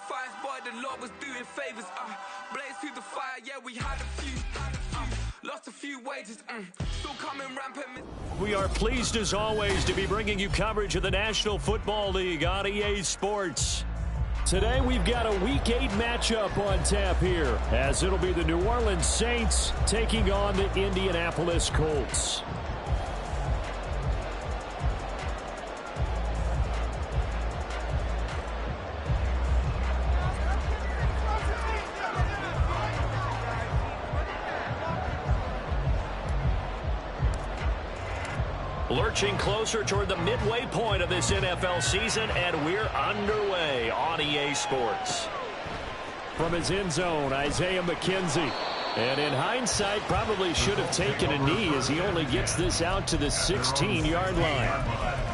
sacrifice, boy, the Lord was doing favors. Blaze through the fire, yeah, we had a few. Lost a few wages, still coming rampant. We are pleased as always to be bringing you coverage of the National Football League on EA Sports. Today we've got a Week 8 matchup on tap here, as it'll be the New Orleans Saints taking on the Indianapolis Colts. Lurching closer toward the midway point of this NFL season, and we're underway on EA Sports. From his end zone, Isaiah McKenzie. And in hindsight, probably should have taken a knee as he only gets this out to the 16-yard line.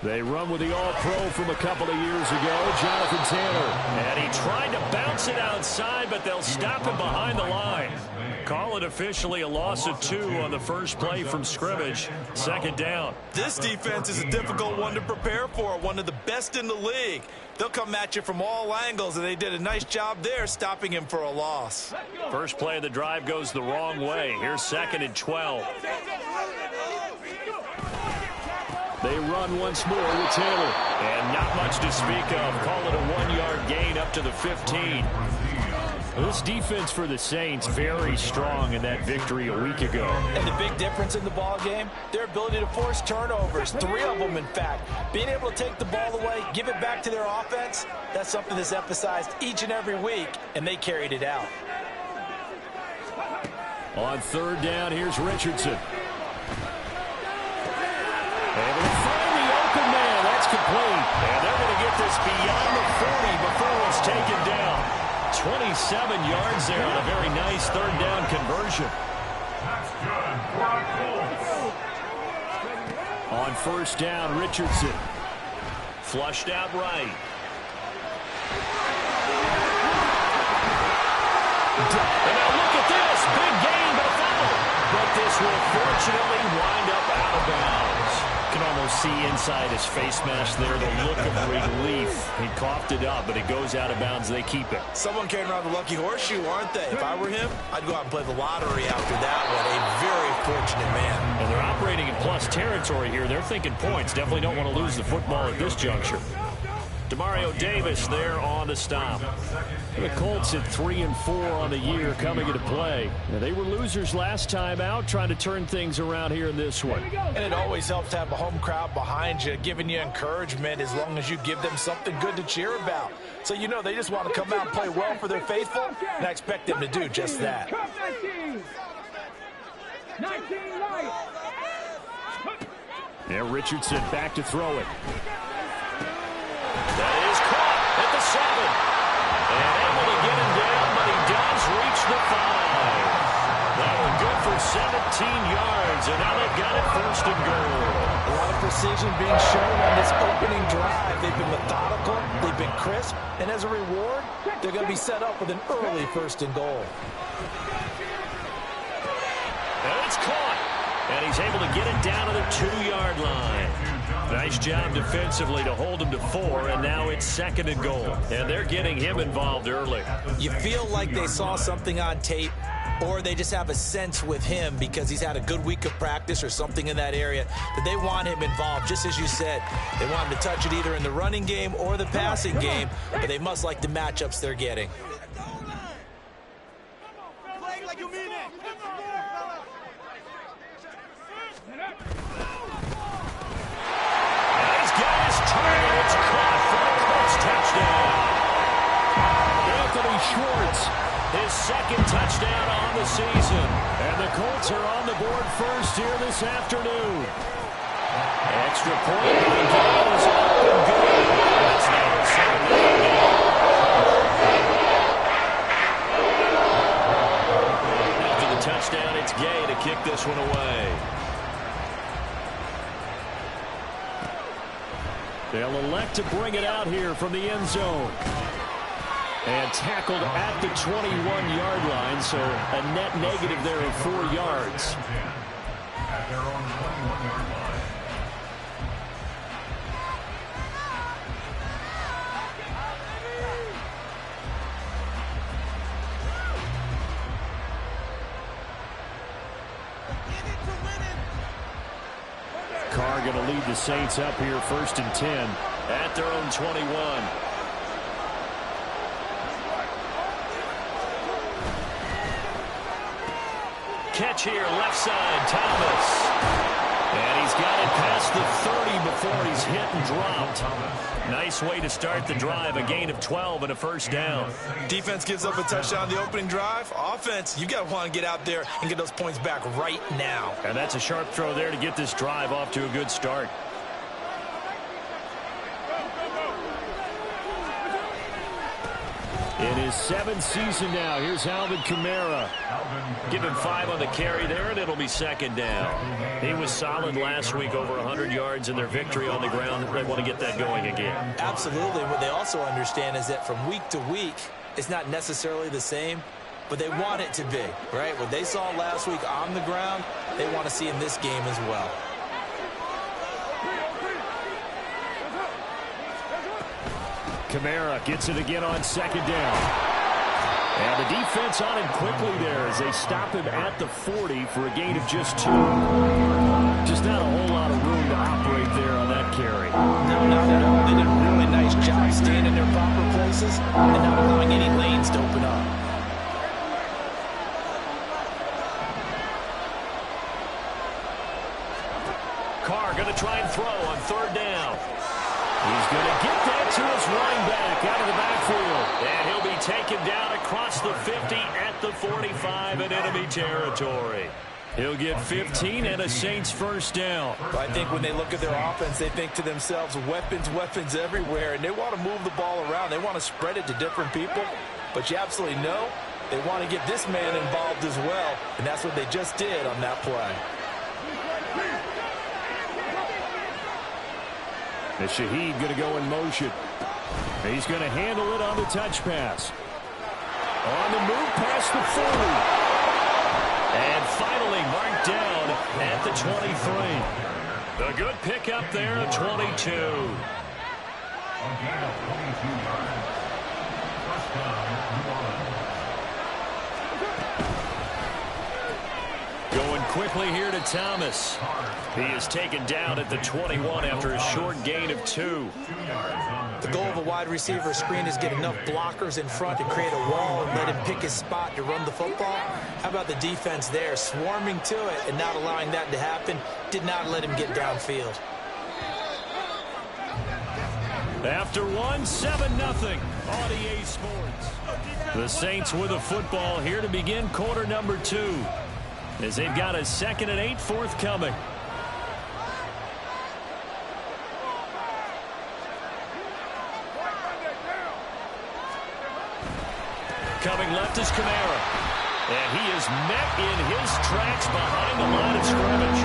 They run with the All-Pro from a couple of years ago, Jonathan Taylor. And he tried to bounce it outside, but they'll stop him behind the line. Call it officially a loss of 2 on the first play from scrimmage. Second down. This defense is a difficult one to prepare for, one of the best in the league. They'll come at you from all angles, and they did a nice job there stopping him for a loss. First play of the drive goes the wrong way. Here's 2nd and 12. They run once more with Taylor. And not much to speak of. Call it a 1-yard gain up to the 15. This defense for the Saints very strong in that victory a week ago. And the big difference in the ball game, their ability to force turnovers. 3 of them, in fact. Being able to take the ball away, give it back to their offense, that's something that's emphasized each and every week, and they carried it out. On 3rd down, here's Richardson. Able to find the open man. That's complete. And they're going to get this beyond the 40 before it's taken down. 27 yards there on a very nice 3rd down conversion. That's good for our Colts. On 1st down, Richardson. Flushed out right. And now look at this. Big gain, but a fumble. But this will fortunately wind up out of bounds. Can almost see inside his face mask there the look of relief. He coughed it up, but it goes out of bounds. They keep it. Someone carrying around the lucky horseshoe, aren't they? If I were him, I'd go out and play the lottery after that one. A very fortunate man. And they're operating in plus territory here. They're thinking points. Definitely don't want to lose the football at this juncture. Demario Davis there on the stop. The Colts at 3-4 on the year coming into play. Now, they were losers last time out, trying to turn things around here in this one. And it always helps to have a home crowd behind you, giving you encouragement as long as you give them something good to cheer about. So you know they just want to come out and play well for their faithful, and I expect them to do just that. 19 right. And Richardson back to throw it. That is caught at the 7. And able to get him down, but he does reach the 5. That one good for 17 yards, and now they've got it 1st and goal. A lot of precision being shown on this opening drive. They've been methodical, they've been crisp, and as a reward, they're going to be set up with an early 1st and goal. And it's caught. And he's able to get it down to the 2-yard line. Nice job defensively to hold him to 4, and now it's 2nd and goal. And they're getting him involved early. You feel like they saw something on tape, or they just have a sense with him because he's had a good week of practice or something in that area that they want him involved. Just as you said, they want him to touch it either in the running game or the passing game, but they must like the matchups they're getting. Schwartz, his 2nd touchdown on the season. And the Colts are on the board first here this afternoon. Extra point by Gales, up and good. That's now a 7-0 game. After the touchdown, it's Gay to kick this one away. They'll elect to bring it out here from the end zone. And tackled at the 21-yard line, so a net negative there of 4 yards. At their own 21-yard line. Carr going to lead the Saints up here 1st and 10 at their own 21. Catch here, left side, Thomas. And he's got it past the 30 before he's hit and dropped. Nice way to start the drive, a gain of 12 and a first down. Defense gives up a touchdown the opening drive. Offense, you got to want to get out there and get those points back right now. And that's a sharp throw there to get this drive off to a good start. In his 7th season now, here's Alvin Kamara. Give him 5 on the carry there, and it'll be 2nd down. He was solid last week, over 100 yards in their victory on the ground. They want to get that going again. Absolutely. What they also understand is that from week to week, it's not necessarily the same, but they want it to be, right? What they saw last week on the ground, they want to see in this game as well. Kamara gets it again on 2nd down. And the defense on him quickly there as they stop him at the 40 for a gain of just 2. Just not a whole lot of room to operate there on that carry. No, not at all. They did a really nice job staying in their proper places and not allowing any lanes to open up. Carr going to try and throw on 3rd down. He's going to get that to his running back out of the backfield. And he'll be taken down across the 50 at the 45 in enemy territory. He'll get 15 and a Saints first down. I think when they look at their offense, they think to themselves, weapons, weapons everywhere, and they want to move the ball around. They want to spread it to different people, but you absolutely know they want to get this man involved as well, and that's what they just did on that play. And Shaheed going to go in motion. He's going to handle it on the touch pass. On the move past the 40. And finally marked down at the 23. A good pickup there at 22. A gain of 22 yards. First down, New Orleans. Going quickly here to Thomas. He is taken down at the 21 after a short gain of 2. The goal of a wide receiver screen is get enough blockers in front to create a wall and let him pick his spot to run the football. How about the defense there, swarming to it and not allowing that to happen? Did not let him get downfield. After 7-0 on EA Sports. The Saints with a football here to begin quarter number 2. As they've got a 2nd and 8 forthcoming. Coming left is Kamara. And he is met in his tracks behind the line of scrimmage.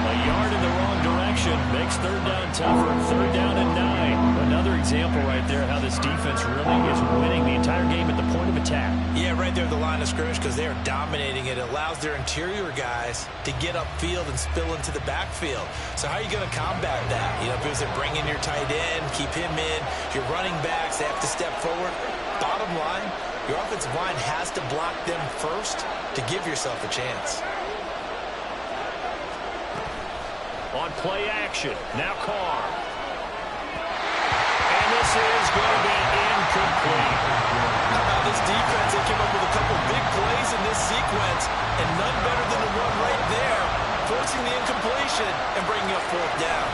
A yard in the wrong direction makes 3rd down tougher. 3rd down and 9. Another example right there how this defense really is winning the entire game at the point of attack. Yeah, right there at the line of scrimmage because they are dominating it. It allows their interior guys to get upfield and spill into the backfield. So how are you going to combat that? You know, if it was to bring in your tight end, keep him in, your running backs, they have to step forward. Bottom line, your offensive line has to block them first to give yourself a chance. On play action, now Carr. And this is going to be incomplete. How about this defense? They came up with a couple big plays in this sequence, and none better than the one right there, forcing the incompletion and bringing up 4th down.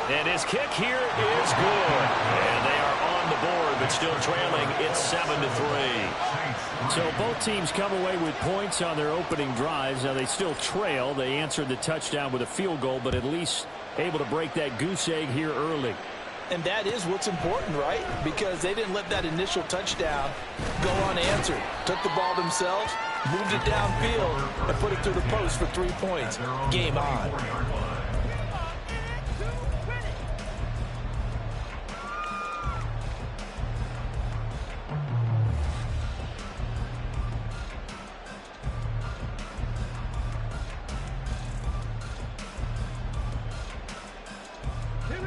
And his kick here is good. And they are on the board, but still trailing. It's 7-3. So both teams come away with points on their opening drives. Now they still trail. They answered the touchdown with a field goal, but at least able to break that goose egg here early. And that is what's important, right? Because they didn't let that initial touchdown go unanswered. Took the ball themselves, moved it downfield, and put it through the post for 3 points. Game on.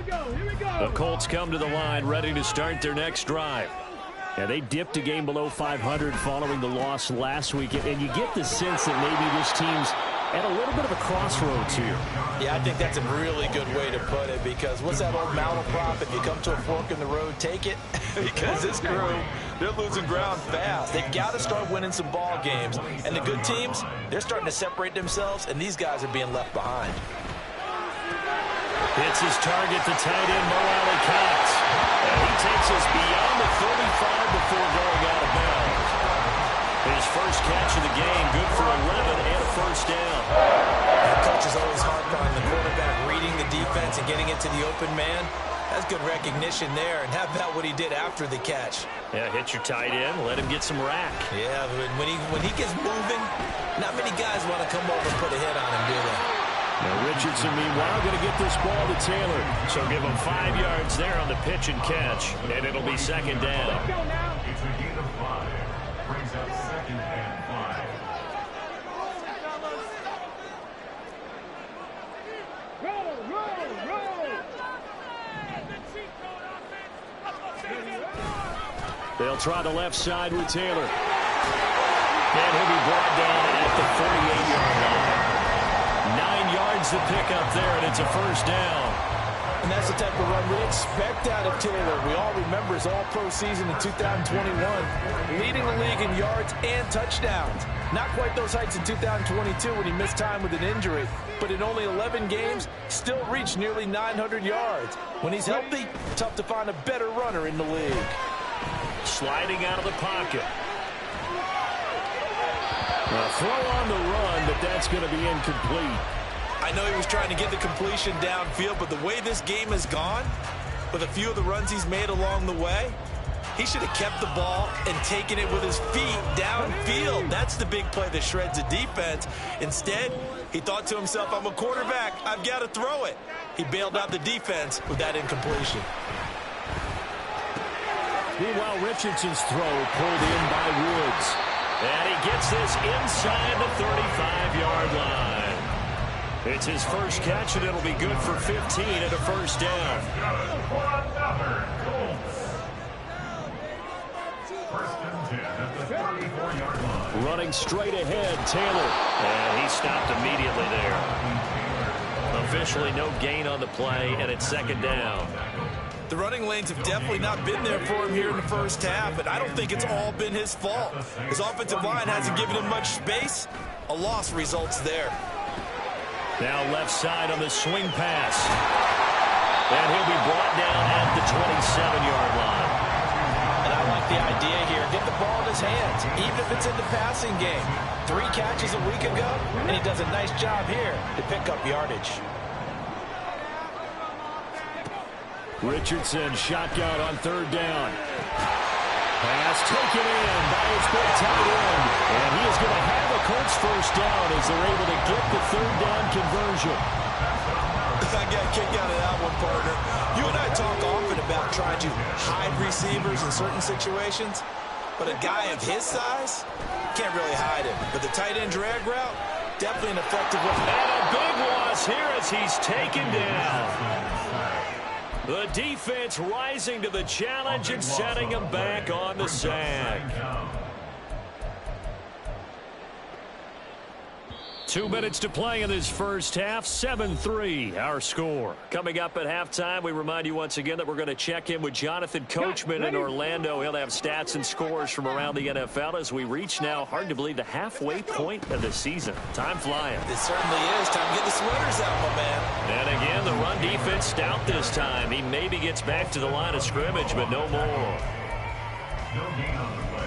The Colts come to the line, ready to start their next drive. Yeah, they dipped a game below 500 following the loss last week, and you get the sense that maybe this team's at a little bit of a crossroads here. Yeah, I think that's a really good way to put it, because what's that old malaprop? If you come to a fork in the road, take it. Because this crew, they're losing ground fast. They've got to start winning some ball games. And the good teams, they're starting to separate themselves, and these guys are being left behind. Hits his target, the tight end, Mo Alley-Cox. And he takes us beyond the 35 before going out of bounds. His first catch of the game, good for 11 and a first down. The coach is always harped on the quarterback reading the defense and getting it to the open man. That's good recognition there. And how about what he did after the catch? Yeah, hit your tight end, let him get some rack. Yeah, when he gets moving, not many guys want to come over and put a hit on him, do they? Now Richardson, meanwhile, going to get this ball to Taylor. So give him 5 yards there on the pitch and catch, and it'll be second down. It's a gain of 5. Brings up 2nd and 5. They'll try the left side with Taylor. And he'll be brought down at the 48-yard line. 9 yards to pick up there, and it's a first down. And that's the type of run we expect out of Taylor. We all remember his all-pro season in 2021, leading the league in yards and touchdowns. Not quite those heights in 2022 when he missed time with an injury, but in only 11 games, still reached nearly 900 yards. When he's healthy, tough to find a better runner in the league. Sliding out of the pocket. A throw on the run, but that's going to be incomplete. I know he was trying to get the completion downfield, but the way this game has gone, with a few of the runs he's made along the way, he should have kept the ball and taken it with his feet downfield. That's the big play that shreds the defense. Instead, he thought to himself, I'm a quarterback, I've got to throw it. He bailed out the defense with that incompletion. Meanwhile, Richardson's throw pulled in by Woods. And he gets this inside the 35-yard line. It's his first catch, and it'll be good for 15 and a first down. First and 10 at the 34-yard line. Running straight ahead, Taylor. And he stopped immediately there. Officially no gain on the play, and it's second down. The running lanes have definitely not been there for him here in the first half, and I don't think it's all been his fault. His offensive line hasn't given him much space. A loss results there. Now left side on the swing pass. And he'll be brought down at the 27-yard line. And I like the idea here. Get the ball in his hands, even if it's in the passing game. 3 catches a week ago, and he does a nice job here to pick up yardage. Richardson shotgun on third down. Pass taken in by his big tight end. And he is going to have a Colts first down as they're able to get the third down conversion. I got a kick out of that one, partner. You and I talk often about trying to hide receivers in certain situations, but a guy of his size can't really hide him. But the tight end drag route, definitely an effective one. And a big loss here as he's taken down. The defense rising to the challenge and setting him back on the sack. 2 minutes to play in this first half. 7-3 our score. Coming up at halftime, we remind you once again that we're going to check in with Jonathan Coachman in Orlando. He'll have stats and scores from around the NFL as we reach now, hard to believe, the halfway point of the season. Time flying. It certainly is. Time to get the sweaters out, my man. And again, the run defense stout this time. He maybe gets back to the line of scrimmage, but no more.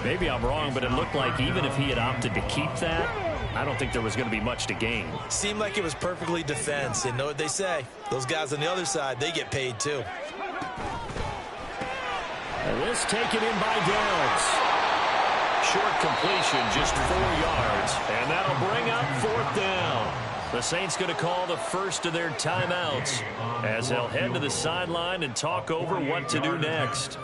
Maybe I'm wrong, but it looked like even if he had opted to keep that, I don't think there was going to be much to gain. Seemed like it was perfectly defense. And know what they say. Those guys on the other side, they get paid too. And this taken in by Downs. Short completion, just 4 yards. And that'll bring up fourth down. The Saints going to call the first of their timeouts as they'll head to the sideline and talk over what to do next.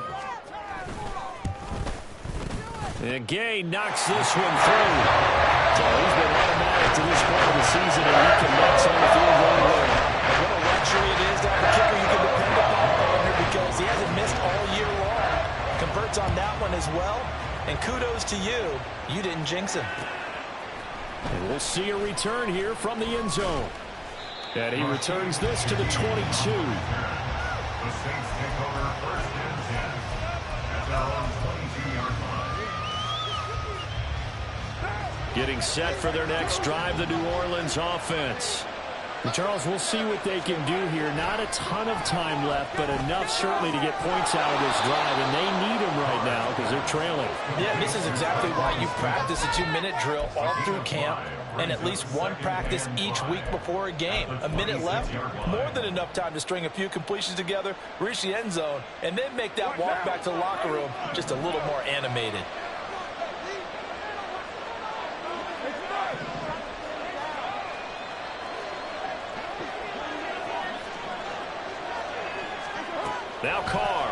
And Gay knocks this one through. So he's been automatic to this point of the season, and he can knock some of the field goal away. What a luxury it is to have a kicker you can depend well. And kudos to you. You didn't jinx him. And we'll see a return here from the end zone. And he returns this to the 22. The Saints take over 1st and 10 at their own 22-yard line. Getting set for their next drive, the New Orleans offense. And Charles, we'll see what they can do here. Not a ton of time left, but enough certainly to get points out of this drive, and they need them right now because they're trailing. Yeah, this is exactly why you practice a 2-minute drill all through camp and at least one practice each week before a game. A minute left, more than enough time to string a few completions together, reach the end zone, and then make that walk back to the locker room just a little more animated. Now Carr.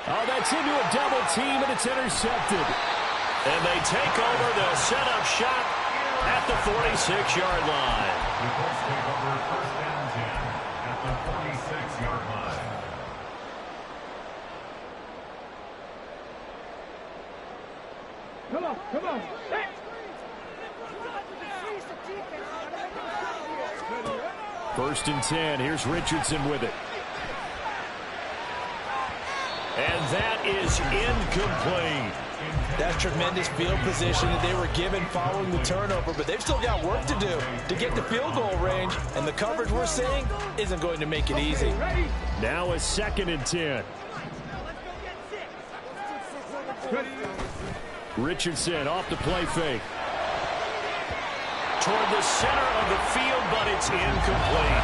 Oh, that's into a double team, and it's intercepted. And they take over the setup shot at the 46-yard line. The Colts take over 1st and 10 at the 46-yard line. Come on. Hey. 1st and 10. Here's Richardson with it. And that is incomplete. That's tremendous field position that they were given following the turnover, but they've still got work to do to get the field goal range, and the coverage we're seeing isn't going to make it easy. Now a 2nd and 10. Richardson off the play fake. Toward the center of the field, but it's incomplete.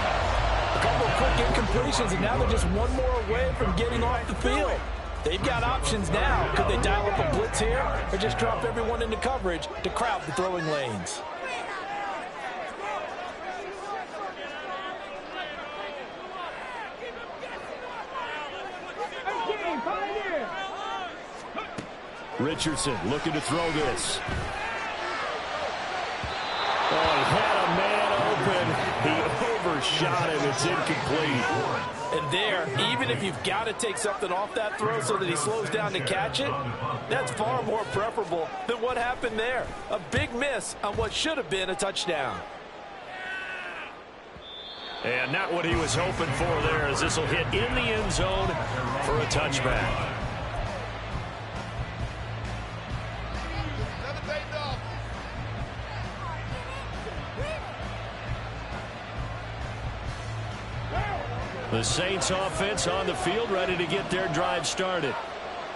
A couple of quick incompletions, and now they're just one more away from getting off the field. They've got options now. Could they dial up a blitz here or just drop everyone into coverage to crowd the throwing lanes? Richardson looking to throw this. Oh, he had a man open. He overshot him. It's incomplete. And there, even if you've got to take something off that throw so that he slows down to catch it, that's far more preferable than what happened there. A big miss on what should have been a touchdown. And not what he was hoping for there, as this will hit in the end zone for a touchback. The Saints offense on the field, ready to get their drive started.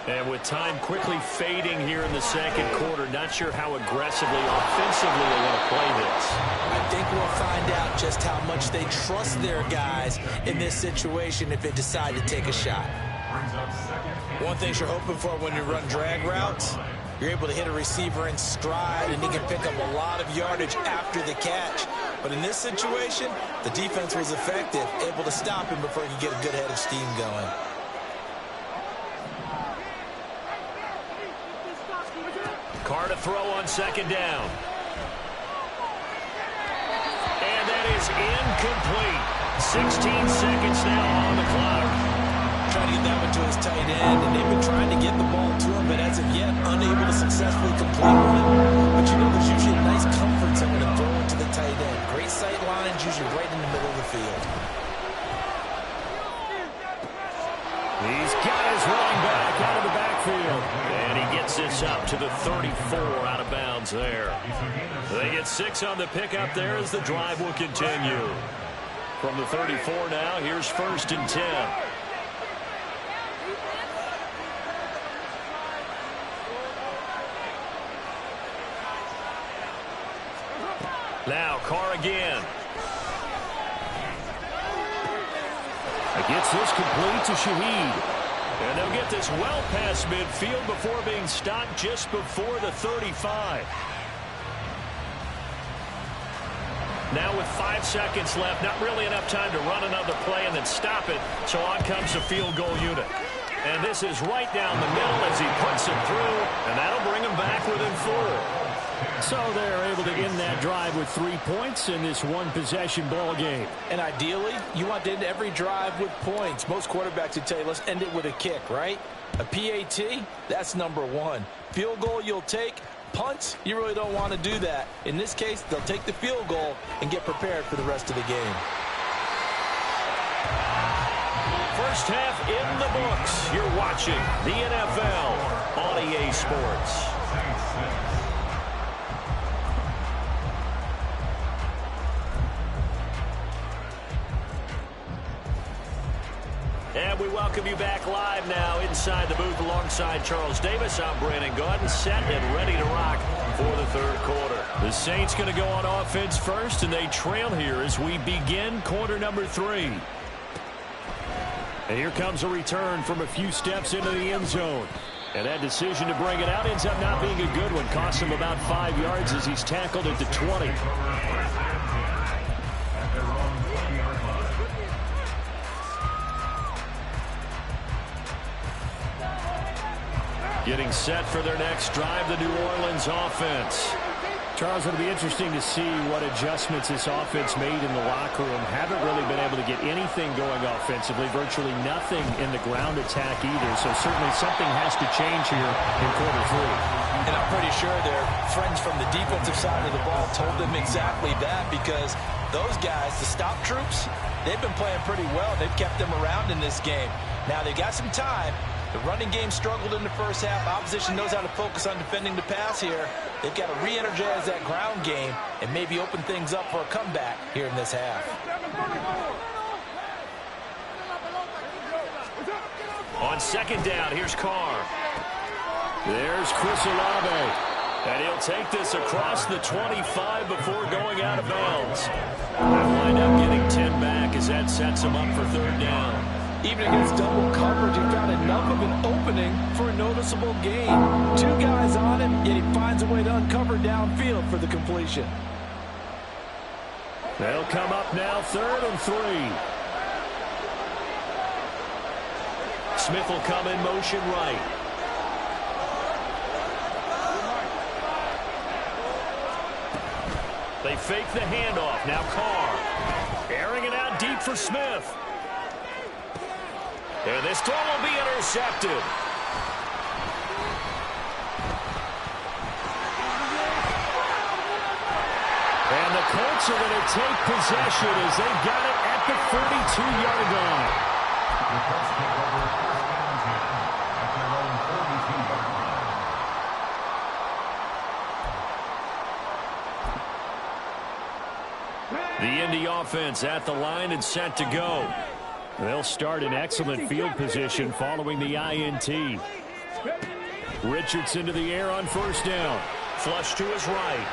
And with time quickly fading here in the second quarter, not sure how aggressively, offensively they want to play this. I think we'll find out just how much they trust their guys in this situation if they decide to take a shot. One thing you're hoping for when you run drag routes, you're able to hit a receiver in stride, and he can pick up a lot of yardage after the catch. But in this situation, the defense was effective, able to stop him before he could get a good head of steam going. Carr to throw on 2nd down. And that is incomplete. 16 seconds now on the clock. Trying to get that one to his tight end, and they've been trying to get the ball to him, but as of yet, unable to successfully complete one. But you know, there's usually a nice comfort zone to throw it to the tight end. Great sight lines, usually right in the middle of the field. He's got his running back out of the backfield. And he gets this up to the 34 out of bounds there. They get 6 on the pickup there as the drive will continue. From the 34 now, here's 1st and 10. Now Carr again. Gets this complete to Shaheed. And they'll get this well past midfield before being stopped just before the 35. Now with 5 seconds left, not really enough time to run another play and then stop it. So on comes the field goal unit. And this is right down the middle as he puts it through. And that'll bring him back within 4. So they're able to end that drive with 3 points in this one-possession ball game. And ideally, you want to end every drive with points. Most quarterbacks would tell you, let's end it with a kick, right? A PAT, that's number one. Field goal you'll take. Punts, you really don't want to do that. In this case, they'll take the field goal and get prepared for the rest of the game. First half in the books. You're watching the NFL on EA Sports. And we welcome you back live now inside the booth alongside Charles Davis. I'm Brandon Gaudin, set and ready to rock for the third quarter. The Saints going to go on offense first, and they trail here as we begin quarter number 3. And here comes a return from a few steps into the end zone. And that decision to bring it out ends up not being a good one. Costs him about 5 yards as he's tackled at the 20. Getting set for their next drive, the New Orleans offense. Charles, it'll be interesting to see what adjustments this offense made in the locker room. Haven't really been able to get anything going offensively, virtually nothing in the ground attack either. So certainly something has to change here in quarter 3. And I'm pretty sure their friends from the defensive side of the ball told them exactly that, because those guys, the stop troops, they've been playing pretty well. They've kept them around in this game. Now they've got some time. The running game struggled in the first half. Opposition knows how to focus on defending the pass here. They've got to re-energize that ground game and maybe open things up for a comeback here in this half. On second down, here's Carr. There's Chris Olave. And he'll take this across the 25 before going out of bounds. They'll wind up getting 10 back as that sets him up for third down. Even against double coverage, he found enough of an opening for a noticeable gain. 2 guys on him, yet he finds a way to uncover downfield for the completion. They'll come up now, 3rd and 3. Smith will come in motion right. They fake the handoff. Now Carr. Airing it out deep for Smith. And this throw will be intercepted. And the Colts are going to take possession as they got it at the 42-yard line. The Colts take over first and 10 at their own 42-yard line. The Indy offense at the line and set to go. They'll start in excellent field position following the INT. Richardson to the air on first down. Flush to his right.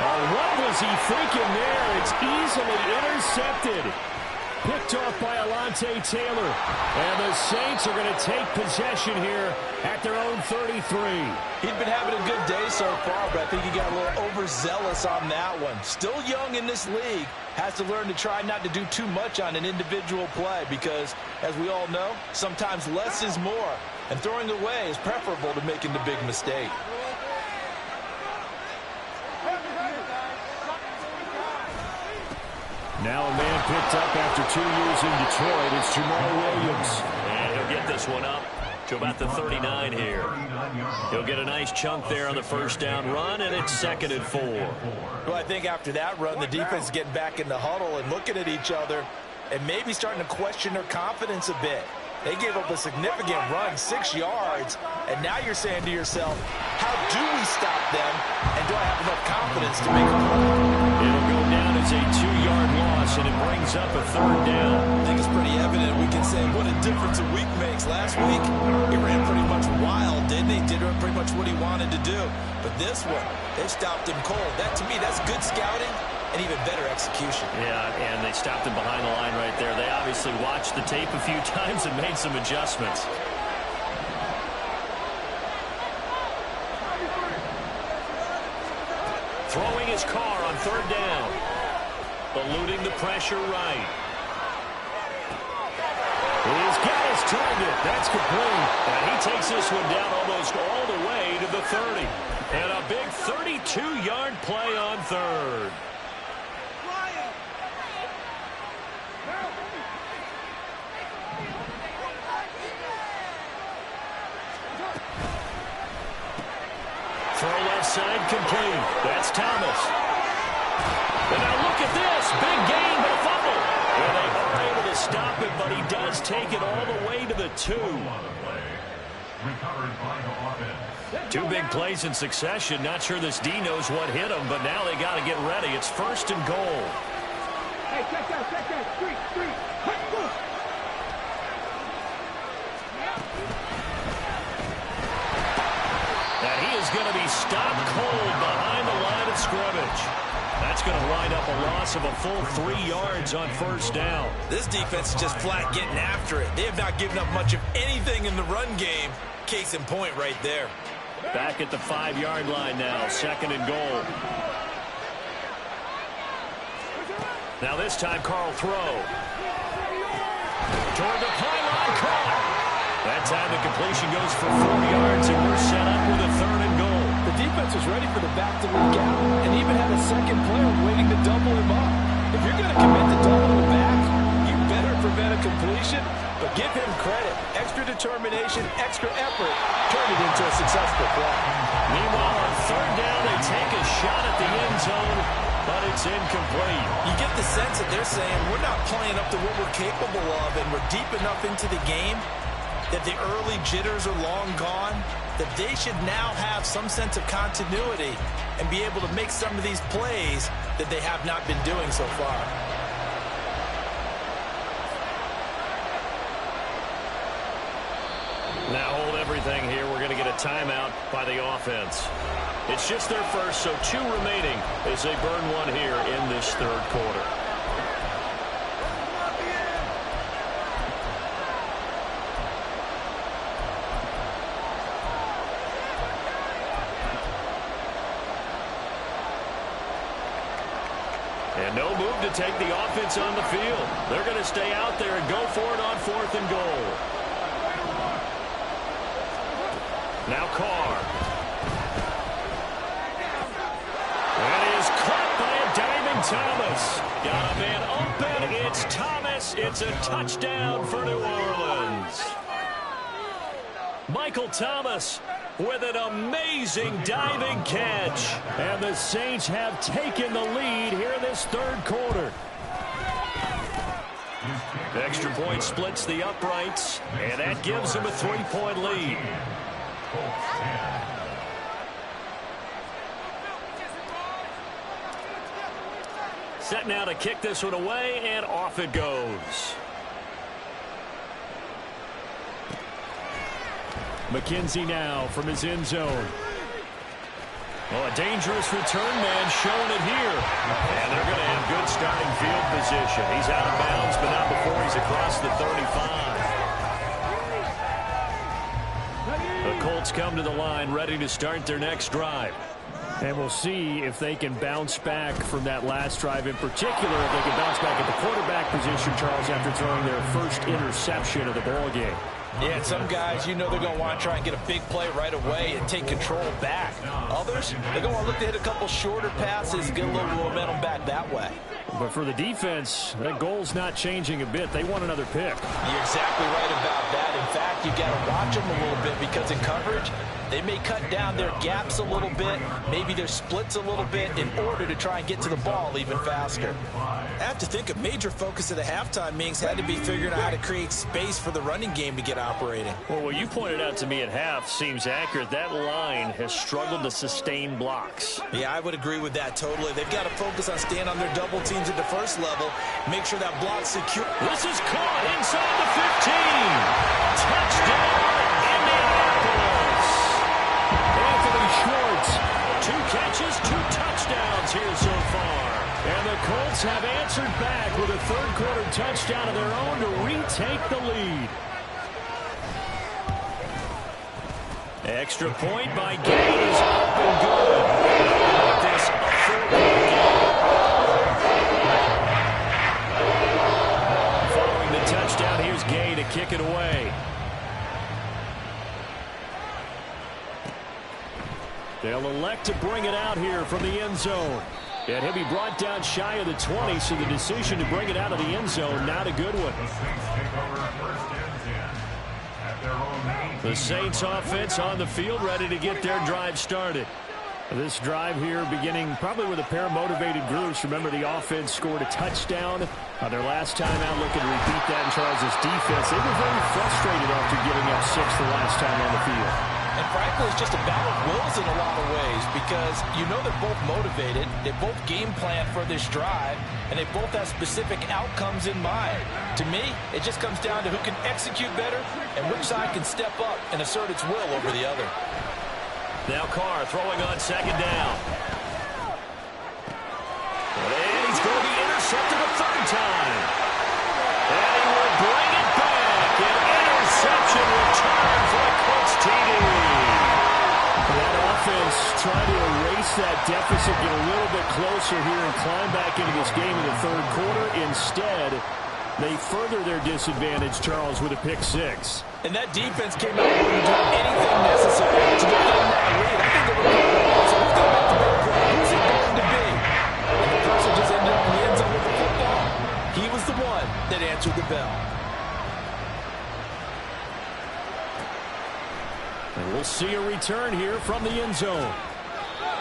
Oh, what was he thinking there? It's easily intercepted. Picked off by Alontae Taylor. And the Saints are going to take possession here at their own 33. He'd been having a good day so far, but I think he got a little overzealous on that one. Still young in this league. Has to learn to try not to do too much on an individual play because, as we all know, sometimes less is more. And throwing away is preferable to making the big mistake. Now a man picked up after 2 years in Detroit. It's Jamal Williams. And he'll get this one up to about the 39 here. He'll get a nice chunk there on the first down run, and it's 2nd and 4. Well, I think after that run, the defense is getting back in the huddle and looking at each other and maybe starting to question their confidence a bit. They gave up a significant run, 6 yards, and now you're saying to yourself, how do we stop them, and do I have enough confidence to make a play? It'll go down as a 2-yard loss, and it brings up a 3rd down. I think it's pretty evident. We can say what a difference a week makes. Last week, he ran pretty much wild, didn't he? Did pretty much what he wanted to do. But this one, they stopped him cold. That, to me, that's good scouting and even better execution. Yeah, and they stopped him behind the line right there. They obviously watched the tape a few times and made some adjustments. Throwing his car on 3rd down. Eluding the pressure right. He's got his Thomas timed it. That's complete. And he takes this one down almost all the way to the 30. And a big 32-yard play on third. Throw left side complete. That's Thomas. And now look at this. Big gain, but a fumble. And they are able to stop it, but he does take it all the way to the 2. Two big plays in succession. Not sure this D knows what hit him, but now they got to get ready. It's 1st and goal. Hey, check that. Street. And he is going to be stopped cold behind the line of scrimmage. That's going to wind up a loss of a full 3 yards on 1st down. This defense is just flat getting after it. They have not given up much of anything in the run game. Case in point right there. Back at the 5-yard line now, 2nd and goal. Now this time, Carl throw. Toward the pylon, caught. That time the completion goes for 4 yards, and we're set up with a 3rd and goal. The defense was ready for the back-to-lead gap and even had a second player waiting to double him up. If you're going to commit to doubling him back, you better prevent a completion, but give him credit. Extra determination, extra effort, turn it into a successful play. Meanwhile, on 3rd down, they take a shot at the end zone, but it's incomplete. You get the sense that they're saying we're not playing up to what we're capable of, and we're deep enough into the game that the early jitters are long gone, that they should now have some sense of continuity and be able to make some of these plays that they have not been doing so far. Now hold everything here. We're going to get a timeout by the offense. It's just their first, so 2 remaining as they burn one here in this 3rd quarter. And no move to take the offense on the field. They're going to stay out there and go for it on 4th and goal. Now Carr. That is caught by a diving Thomas. Got a man open. It's Thomas. It's a touchdown for New Orleans. Michael Thomas with an amazing diving catch. And the Saints have taken the lead here in this 3rd quarter. Extra point splits the uprights, and that gives them a 3-point lead. Set now to kick this one away, and off it goes. McKenzie now from his end zone. Well, a dangerous return man showing it here. And they're going to have good starting field position. He's out of bounds, but not before he's across the 35. The Colts come to the line ready to start their next drive. And we'll see if they can bounce back from that last drive in particular, if they can bounce back at the quarterback position, Charles, after throwing their first interception of the ball game. Yeah, and some guys, you know they're going to want to try and get a big play right away and take control back. Others, they're going to look to hit a couple shorter passes, get a little momentum back that way. But for the defense, that goal's not changing a bit. They want another pick. You're exactly right about that. In fact, you got to watch them a little bit because in coverage, they may cut down their gaps a little bit, maybe their splits a little bit in order to try and get to the ball even faster. I have to think a major focus of the halftime meetings had to be figuring out how to create space for the running game to get operating. Well, what you pointed out to me at half seems accurate. That line has struggled to sustain blocks. Yeah, I would agree with that totally. They've got to focus on staying on their double teams at the first level, make sure that block's secure. This is caught inside the 15. Touchdown, Indianapolis. Anthony Schwartz. 2 catches, 2 touchdowns here so far. And the Colts have answered back with a third-quarter touchdown of their own to retake the lead. Extra point by Gay is up and good. This a 4-point game. Following the touchdown, here's Gay to kick it away. They'll elect to bring it out here from the end zone. And he'll be brought down shy of the 20, so the decision to bring it out of the end zone, not a good one. The Saints offense on the field, ready to get their drive started. This drive here beginning probably with a pair of motivated groups. Remember, the offense scored a touchdown their last time out, looking to repeat that in Charles' defense. They were very frustrated after giving up 6 the last time on the field. And frankly, it's just a battle of wills in a lot of ways because you know they're both motivated, they both game plan for this drive, and they both have specific outcomes in mind. To me, it just comes down to who can execute better and which side can step up and assert its will over the other. Now Carr throwing on second down. And he's going to be intercepted a third time. And he will bring it back. An interception return for a Colts TD. That offense trying to erase that deficit, get a little bit closer here and climb back into this game in the third quarter. Instead, they further their disadvantage, Charles, with a pick 6. And that defense came out willing to do anything necessary to defend that lead. I think they were going so who's going to make the big play? Who's it going to be? And the person just ended up in the end zone with the football. He was the one that answered the bell. And we'll see a return here from the end zone.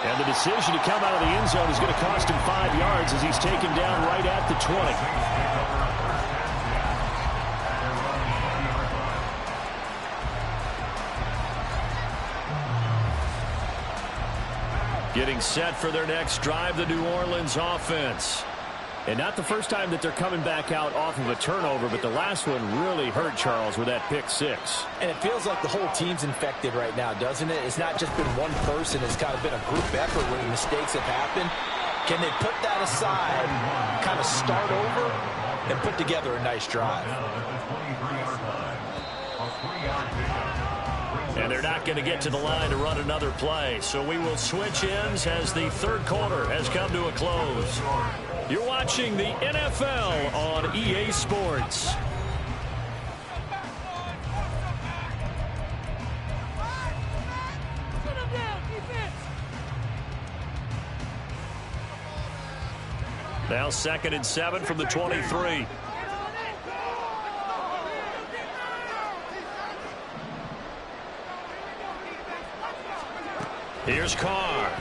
And the decision to come out of the end zone is going to cost him 5 yards as he's taken down right at the 20. Getting set for their next drive, the New Orleans offense. And not the first time that they're coming back out off of a turnover, but the last one really hurt Charles with that pick 6. And it feels like the whole team's infected right now, doesn't it? It's not just been one person. It's kind of been a group effort where mistakes have happened. Can they put that aside, kind of start over, and put together a nice drive? And they're not going to get to the line to run another play. So we will switch ends as the third quarter has come to a close. You're watching the NFL on EA Sports. Now 2nd and 7 from the 23. Here's Carr.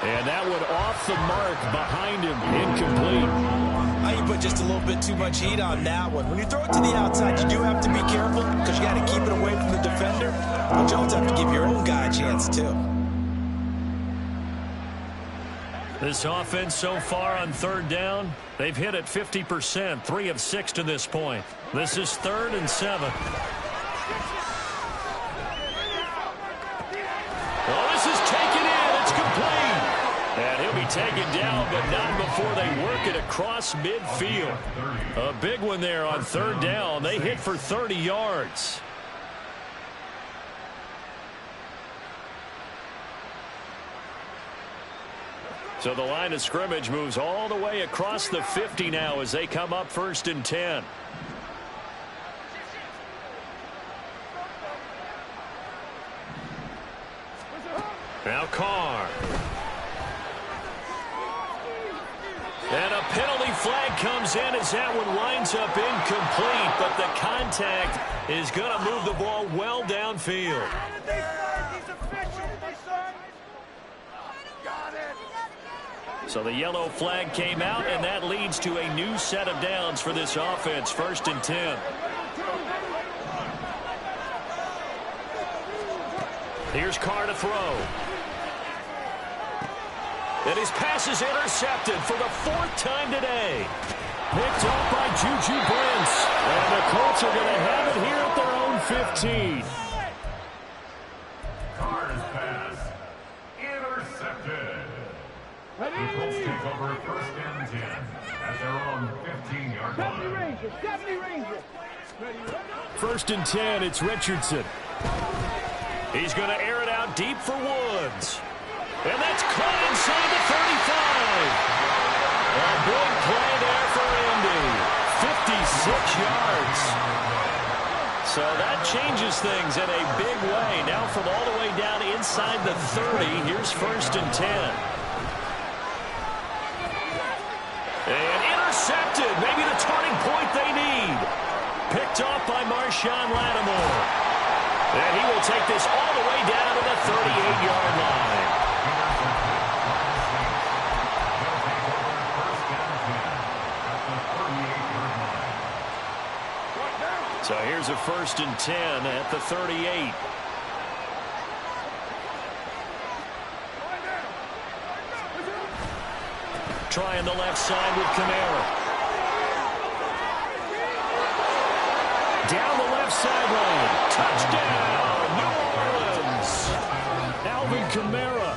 And that one off the mark behind him, incomplete. I think you put just a little bit too much heat on that one. When you throw it to the outside, you do have to be careful because you got to keep it away from the defender. But you also have to give your own guy a chance, too. This offense so far on third down, they've hit it 50%, 3 of 6 to this point. This is 3rd and 7. Well, this is taken in. It's complete. And he'll be taken down, but not before they work it across midfield. A big one there on third down. They hit for 30 yards. So the line of scrimmage moves all the way across the 50 now as they come up 1st and 10. Now Carr. And a penalty flag comes in as that one winds up incomplete, but the contact is going to move the ball well downfield. So the yellow flag came out, and that leads to a new set of downs for this offense, 1st and 10. Here's Carr to throw. And his pass is intercepted for the 4th time today. Picked up by Juju Brents. And the Colts are going to have it here at their own 15. Carr's pass intercepted. The Colts take over 1st and 10 at their own 15-yard line. 70 Ranger. 1st and 10, it's Richardson. He's going to air it out deep for Woods. And that's caught inside the 35. A big play there for Indy. 56 yards. So that changes things in a big way. Now from all the way down inside the 30, here's 1st and 10. And intercepted. Maybe the turning point they need. Picked off by Marshawn Lattimore. And he will take this all the way down to the 38-yard line. So here's a 1st and 10 at the 38. Trying the left side with Kamara. Down the left sideline. Touchdown, New Orleans. Alvin Kamara,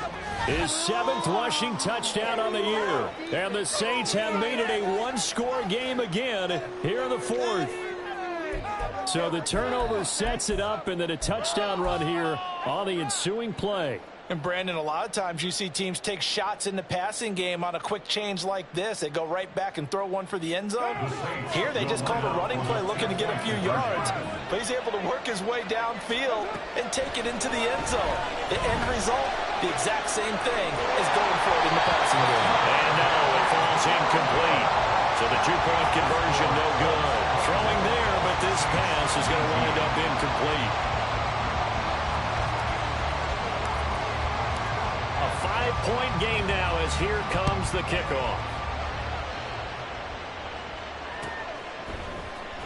his 7th rushing touchdown on the year. And the Saints have made it a one-score game again here in the 4th. So the turnover sets it up, and then a touchdown run here on the ensuing play. And, Brandon, a lot of times you see teams take shots in the passing game on a quick change like this. They go right back and throw one for the end zone. Here they just called a running play looking to get a few yards. But he's able to work his way downfield and take it into the end zone. The end result, the exact same thing as going for it in the passing game. And no, it falls incomplete. So the 2-point conversion no good. Throwing there, but this pass is going to wind up incomplete. A 5-point game now as here comes the kickoff.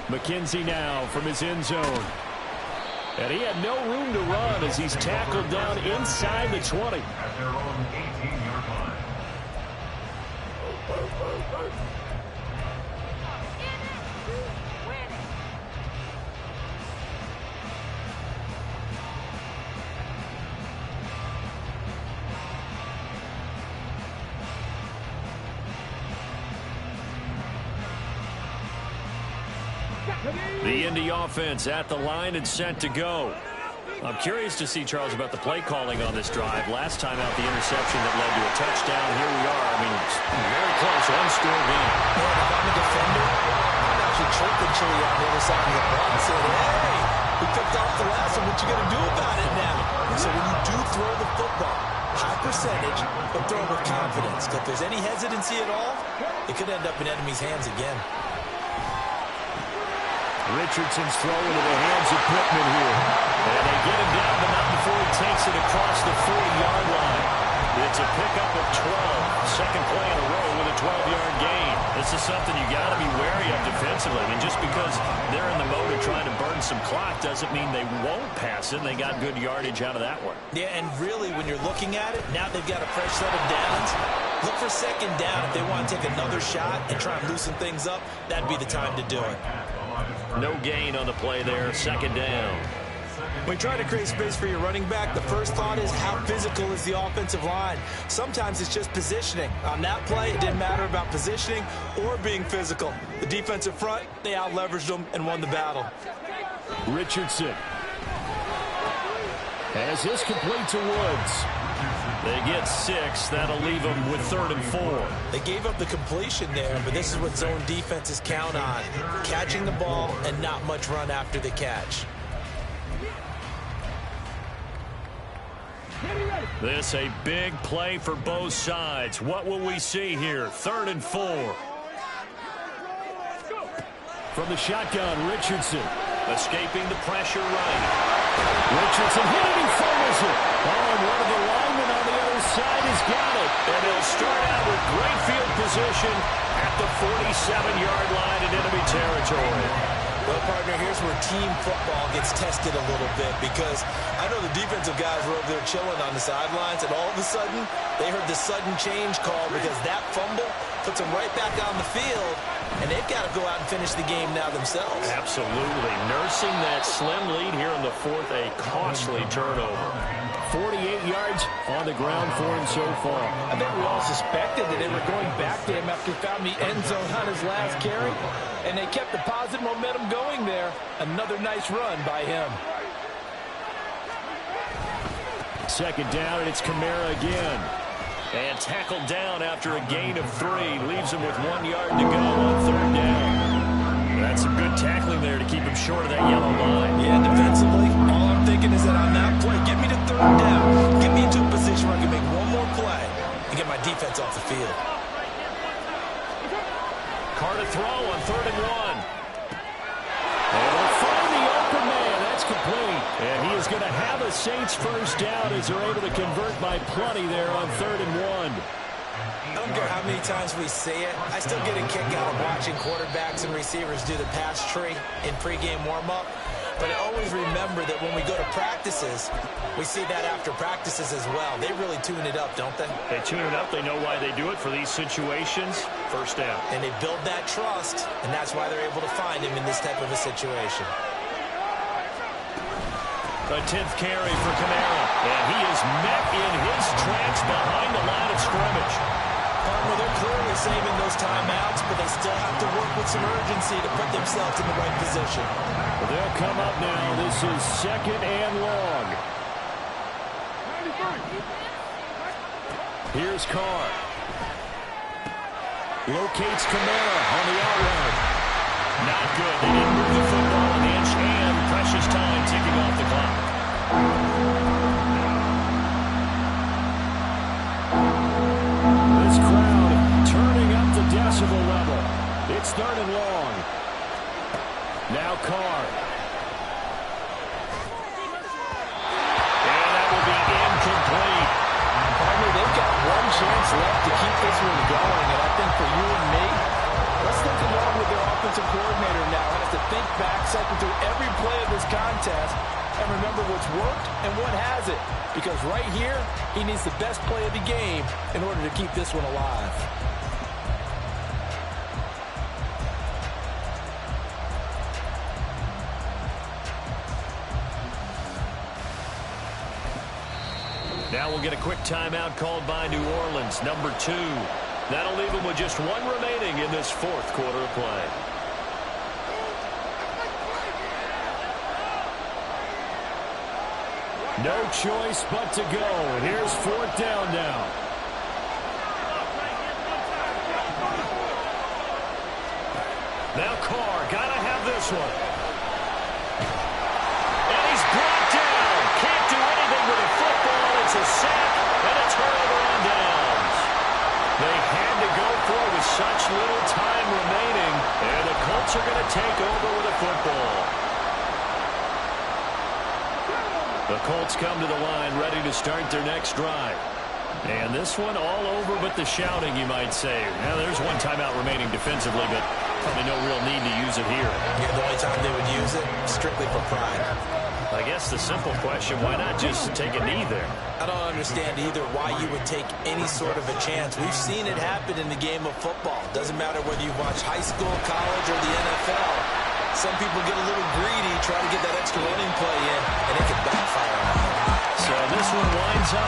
McKenzie now from his end zone. And he had no room to run as he's tackled down inside the 20. At their own 18-yard line. The Indy offense at the line and set to go. I'm curious to see, Charles, about the play calling on this drive. Last time out, the interception that led to a touchdown. Here we are. I mean, it's very close, one-score game. Man, if I'm a defender, I'm actually chirping Chili on the other side of the ball and saying, hey, we picked off the last one. What you going to do about it now? So when you do throw the football, high percentage, but throw it with confidence. If there's any hesitancy at all, it could end up in enemy's hands again. Richardson's throw into the hands of Pittman here. And they get him down, but not before he takes it across the 40-yard line. It's a pickup of 12. Second play in a row with a 12-yard gain. This is something you got to be wary of defensively. I mean, just because they're in the mode of trying to burn some clock doesn't mean they won't pass it. They got good yardage out of that one. Yeah, and really, when you're looking at it, now they've got a fresh set of downs. Look for second down if they want to take another shot and try and loosen things up. That'd be the time to do it. No gain on the play there. Second down. When trying to create space for your running back, the first thought is how physical is the offensive line. Sometimes it's just positioning. On that play, it didn't matter about positioning or being physical. The defensive front, they out-leveraged them and won the battle. Richardson has this complete to Woods. They get 6. That'll leave them with 3rd and 4. They gave up the completion there, but this is what zone defenses count on. Catching the ball and not much run after the catch. This a big play for both sides. What will we see here? 3rd and 4. From the shotgun, Richardson escaping the pressure right. Richardson hit it, he fumbles it. Oh, and one of the linemen on the other side has got it. And they'll start out with great field position at the 47-yard line in enemy territory. Well, partner, here's where team football gets tested a little bit because I know the defensive guys were over there chilling on the sidelines, and all of a sudden, they heard the sudden change call because that fumble puts them right back on the field, and they've got to go out and finish the game now themselves. Absolutely. Nursing that slim lead here in the 4th, a costly turnover. 48 yards on the ground for him so far. I think we all suspected that they were going back to him after he found the end zone on his last carry, and they kept the positive momentum going there. Another nice run by him. Second down, and it's Kamara again. And tackled down after a gain of 3. Leaves him with 1 yard to go on 3rd down. got some good tackling there to keep him short of that yellow line. Yeah, defensively, all I'm thinking is that on that play, get me to third down. Get me into a position where I can make one more play and get my defense off the field. Carr to throw on 3rd and 1. And they'll find the open man. That's complete. And he is going to have a Saints first down as they're able to convert by plenty there on 3rd and 1. I don't care how many times we see it. I still get a kick out of watching quarterbacks and receivers do the pass tree in pregame warm-up. But I always remember that when we go to practices, we see that after practices as well. They really tune it up, don't they? They tune it up. They know why they do it for these situations. First down. And they build that trust, and that's why they're able to find him in this type of a situation. A 10th carry for Kamara. And he is met in his tracks behind the line of scrimmage. Partner, they're clearly saving those timeouts, but they still have to work with some urgency to put themselves in the right position. Well, they'll come up now. This is 2nd and long. Here's Carr. Locates Kamara on the out route. Not good. They didn't move the football an inch, and precious time ticking off the clock. This crowd turning up the decibel level. It's 3rd and long. Now Carr. And that will be incomplete. Partner, they've got one chance left to keep this one going, and I think for you and me, let's think along with their offensive coordinator now. Has to think back, cycle through every play of this contest, and remember what's worked and what hasn't. Because right here, he needs the best play of the game in order to keep this one alive. Now we'll get a quick timeout called by New Orleans, number 2. That'll leave them with just 1 remaining in this 4th quarter of play. No choice but to go. Here's 4th down now. Now Carr, gotta have this one. And he's brought down. Can't do anything with a football. It's a sack and a turnover on downs. They had to go for it with such little time remaining, and the Colts are going to take over with a football. The Colts come to the line ready to start their next drive. And this one all over but the shouting, you might say. Now, there's 1 timeout remaining defensively, but probably no real need to use it here. Yeah, the only time they would use it, strictly for pride. I guess the simple question, why not just take a knee there? I don't understand either why you would take any sort of a chance. We've seen it happen in the game of football. Doesn't matter whether you watch high school, college, or the NFL. Some people get a little greedy, try to get that extra running play in, and it can backfire on them. So this one winds up